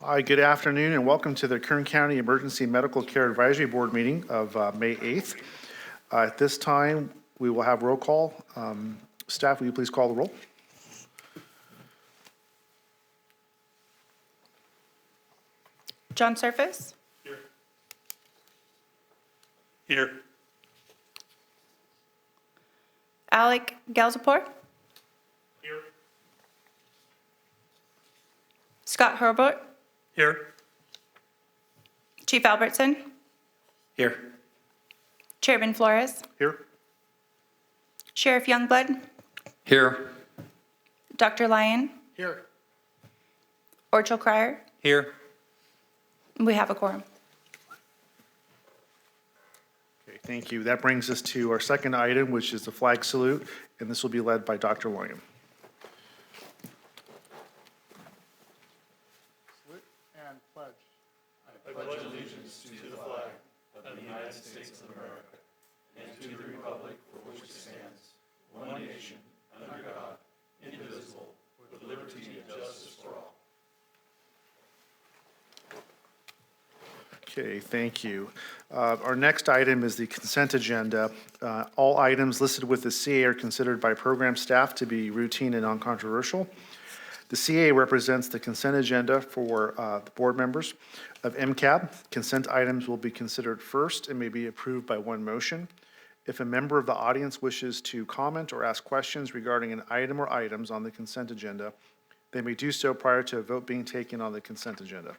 Hi, good afternoon, and welcome to the Kern County Emergency Medical Care Advisory Board meeting of May 8th. At this time, we will have roll call. Staff, will you please call the roll? John Surface. Here. Here. Alec Galzapor. Here. Scott Hurlbut. Here. Chief Albertson. Here. Chairman Flores. Here. Sheriff Youngblood. Here. Dr. Lyon. Here. Orchel Crier. Here. We have a quorum. Okay, thank you. That brings us to our second item, which is the flag salute, and this will be led by Dr. Lyon. Salute and pledge. Okay, thank you. Our next item is the consent agenda. All items listed with the CA are considered by program staff to be routine and non-controversial. The CA represents the consent agenda for the board members of MCAB. Consent items will be considered first and may be approved by one motion. If a member of the audience wishes to comment or ask questions regarding an item or items on the consent agenda, they may do so prior to a vote being taken on the consent agenda.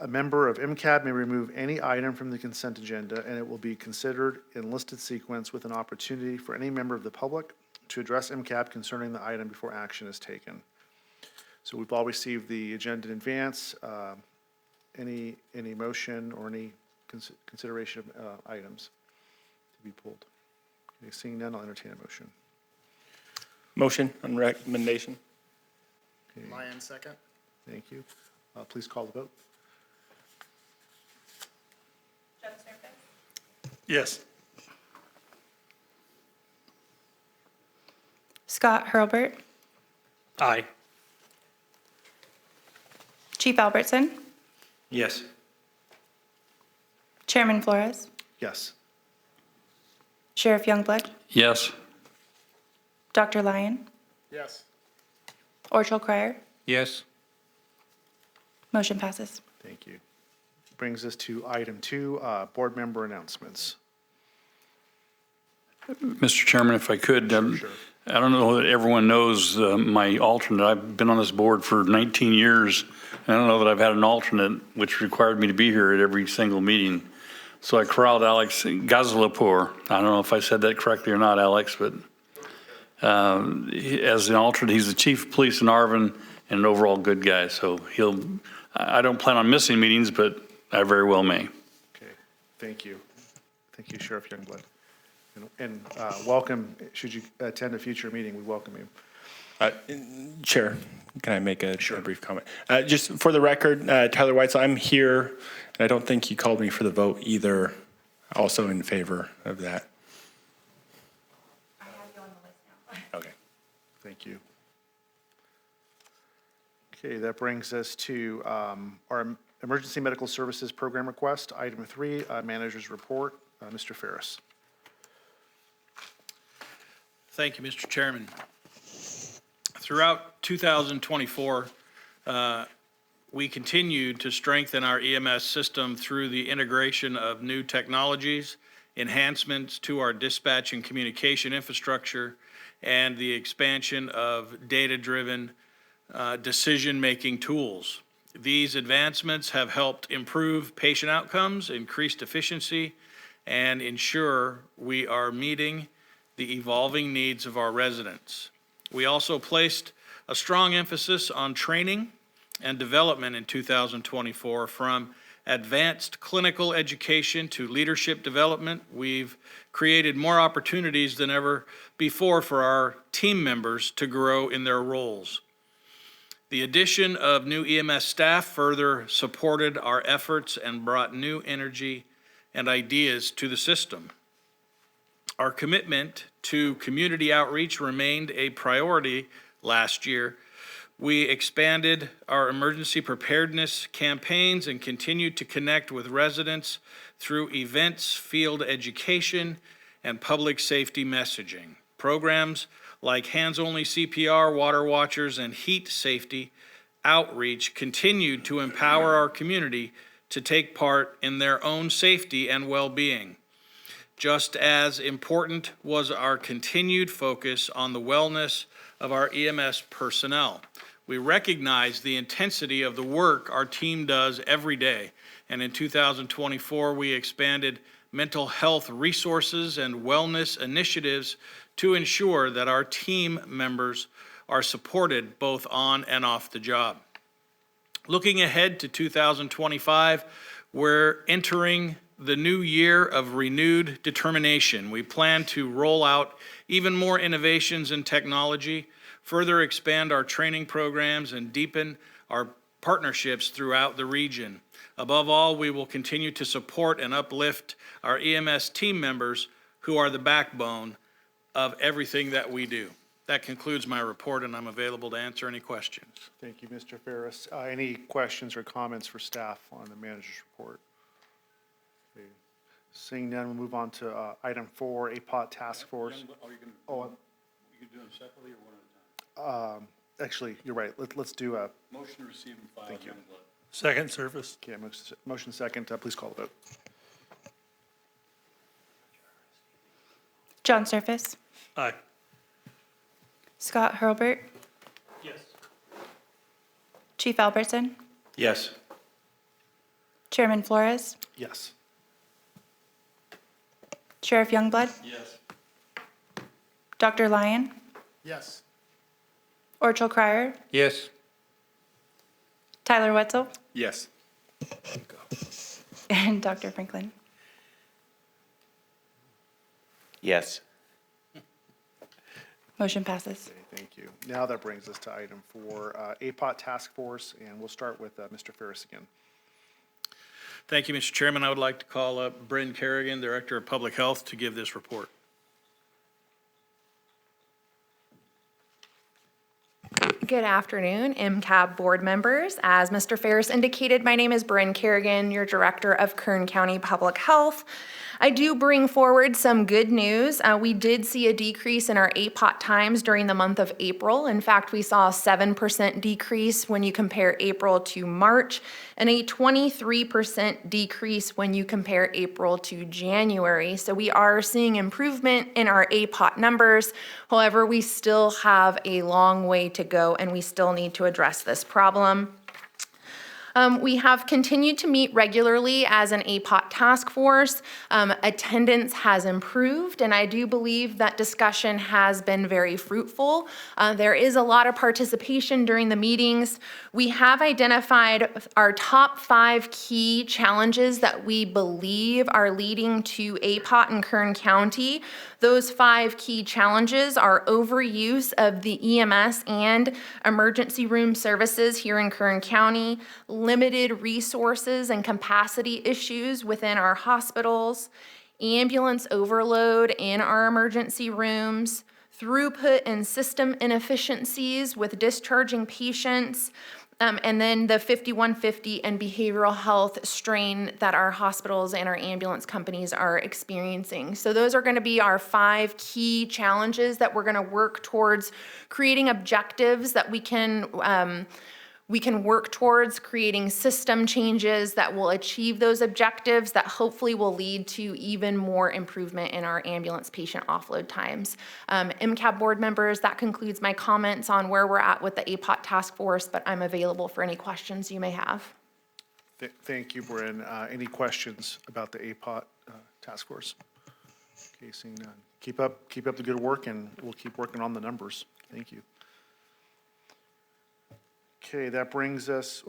A member of MCAB may remove any item from the consent agenda, and it will be considered in listed sequence with an opportunity for any member of the public to address MCAB concerning the item before action is taken. So we've all received the agenda in advance. Any motion or any consideration of items to be pulled? Okay, seeing none, I'll entertain a motion. Motion on recommendation. Okay, Lyon, second. thank you. Please call the vote. John Surface. Yes. Scott Hurlbut. Aye. Chief Albertson. Yes. Chairman Flores. Yes. Sheriff Youngblood. Yes. Dr. Lyon. Yes. Orchel Crier. Yes. Motion passes. Thank you. Brings us to item 2, board member announcements. Mr. Chairman, if I could, Sure. I don't know that everyone knows my alternate. I've been on this board for 19 years, and I don't know that I've had an alternate which required me to be here at every single meeting. So I corralled Alex Gazalapur. I don't know if I said that correctly or not, Alex, but as an alternate, he's the chief of police in Arvin and an overall good guy. So I don't plan on missing meetings, but I very well may. Okay, thank you. Thank you, Sheriff Youngblood. And welcome, should you attend a future meeting, we welcome you. Chair, can I make a brief comment? Just for the record, Tyler Whites, I'm here, and I don't think you called me for the vote either. Also in favor of that. I have you on the list now. Okay. Thank you. Okay, that brings us to our Emergency Medical Services Program request. Item 3, Manager's Report. Mr. Ferris. Thank you, Mr. Chairman. Throughout 2024, we continued to strengthen our EMS system through the integration of new technologies, enhancements to our dispatch and communication infrastructure, and the expansion of data-driven decision-making tools. These advancements have helped improve patient outcomes, increased efficiency, and ensure we are meeting the evolving needs of our residents. We also placed a strong emphasis on training and development in 2024. From advanced clinical education to leadership development, we've created more opportunities than ever before for our team members to grow in their roles. The addition of new EMS staff further supported our efforts and brought new energy and ideas to the system. Our commitment to community outreach remained a priority last year, We expanded our emergency preparedness campaigns and continued to connect with residents through events, field education, and public safety messaging. Programs like hands-only CPR, water watchers, and heat safety outreach continued to empower our community to take part in their own safety and well-being. Just as important was our continued focus on the wellness of our EMS personnel. We recognize the intensity of the work our team does every day, and in 2024, we expanded mental health resources and wellness initiatives to ensure that our team members are supported both on and off the job. Looking ahead to 2025, we're entering the new year of renewed determination. We plan to roll out even more innovations in technology, further expand our training programs, and deepen our partnerships throughout the region. Above all, we will continue to support and uplift our EMS team members who are the backbone of everything that we do. That concludes my report, and I'm available to answer any questions. Thank you, Mr. Ferris. Any questions or comments for staff on the manager's report? Okay. Seeing none, we'll move on to item 4, APOT Task Force. Oh, You can do them separately or one at a time? actually, you're right. Let's do a, Motion to receive and file. Thank you. Youngblood. Second, Surface. okay, motion second. Please call the vote. John Surface, Aye. Scott Hurlbert, Yes. Chief Albertson, Yes. Chairman Flores, Yes. Sheriff Youngblood, Yes. Dr. Lyon, Yes. Orchel Crier, Yes. Tyler Wetzel, Yes. and Dr. Franklin. Yes. Motion passes. Okay, thank you. Now that brings us to item 4, APOT Task Force, and we'll start with Mr. Ferris again. Thank you, Mr. Chairman. I would like to call up Bryn Kerrigan, Director of Public Health, to give this report. Good afternoon, MCAB board members. As Mr. Ferris indicated, my name is Bryn Kerrigan, your Director of Kern County Public Health. I do bring forward some good news. We did see a decrease in our APOT times during the month of April. In fact, we saw a 7% decrease when you compare April to March, and a 23% decrease when you compare April to January. So we are seeing improvement in our APOT numbers. However, we still have a long way to go, and we still need to address this problem. We have continued to meet regularly as an APOT task force. Attendance has improved, and I do believe that discussion has been very fruitful. There is a lot of participation during the meetings. We have identified our top 5 key challenges that we believe are leading to APOT in Kern County. Those 5 key challenges are overuse of the EMS and emergency room services here in Kern County, limited resources and capacity issues within our hospitals, ambulance overload in our emergency rooms, throughput and system inefficiencies with discharging patients, and then the 5150 and behavioral health strain that our hospitals and our ambulance companies are experiencing. So those are going to be our 5 key challenges that we're going to work towards creating objectives that we can work towards creating system changes that will achieve those objectives that hopefully will lead to even more improvement in our ambulance patient offload times. MCAB board members, that concludes my comments on where we're at with the APOT task force, but I'm available for any questions you may have. Thank you, Bryn. Any questions about the APOT task force? Okay, seeing none. Keep up the good work, and we'll keep working on the numbers. Thank you. Okay, that brings us,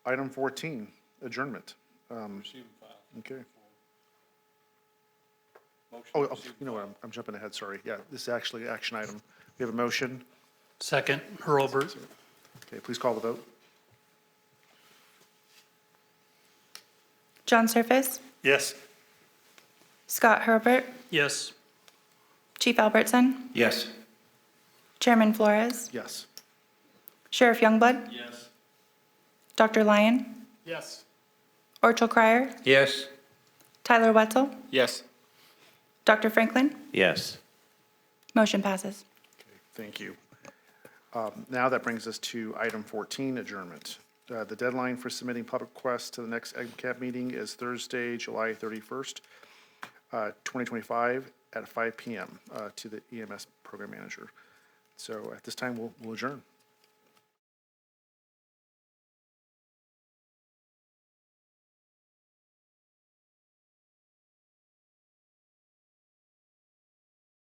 item 14, adjournment. Receive and file. Okay. Motion Oh, to receive you know what, I'm jumping ahead, sorry. Yeah, this is actually an action item. We have a motion. Second, Hurlbert. Okay, please call the vote. John Surface, Yes. Scott Hurlbert, Yes. Chief Albertson, Yes. Chairman Flores, Yes. Sheriff Youngblood? Yes. Dr. Lyon? Yes. Orchel Crier? Yes. Tyler Wetzel? Yes. Dr. Franklin? Yes. Motion passes. Thank you. Now that brings us to item 14, adjournment. The deadline for submitting public requests to the next MCAB meeting is Thursday, July 31st, 2025 at 5 PM to the EMS program manager. So at this time, we'll adjourn.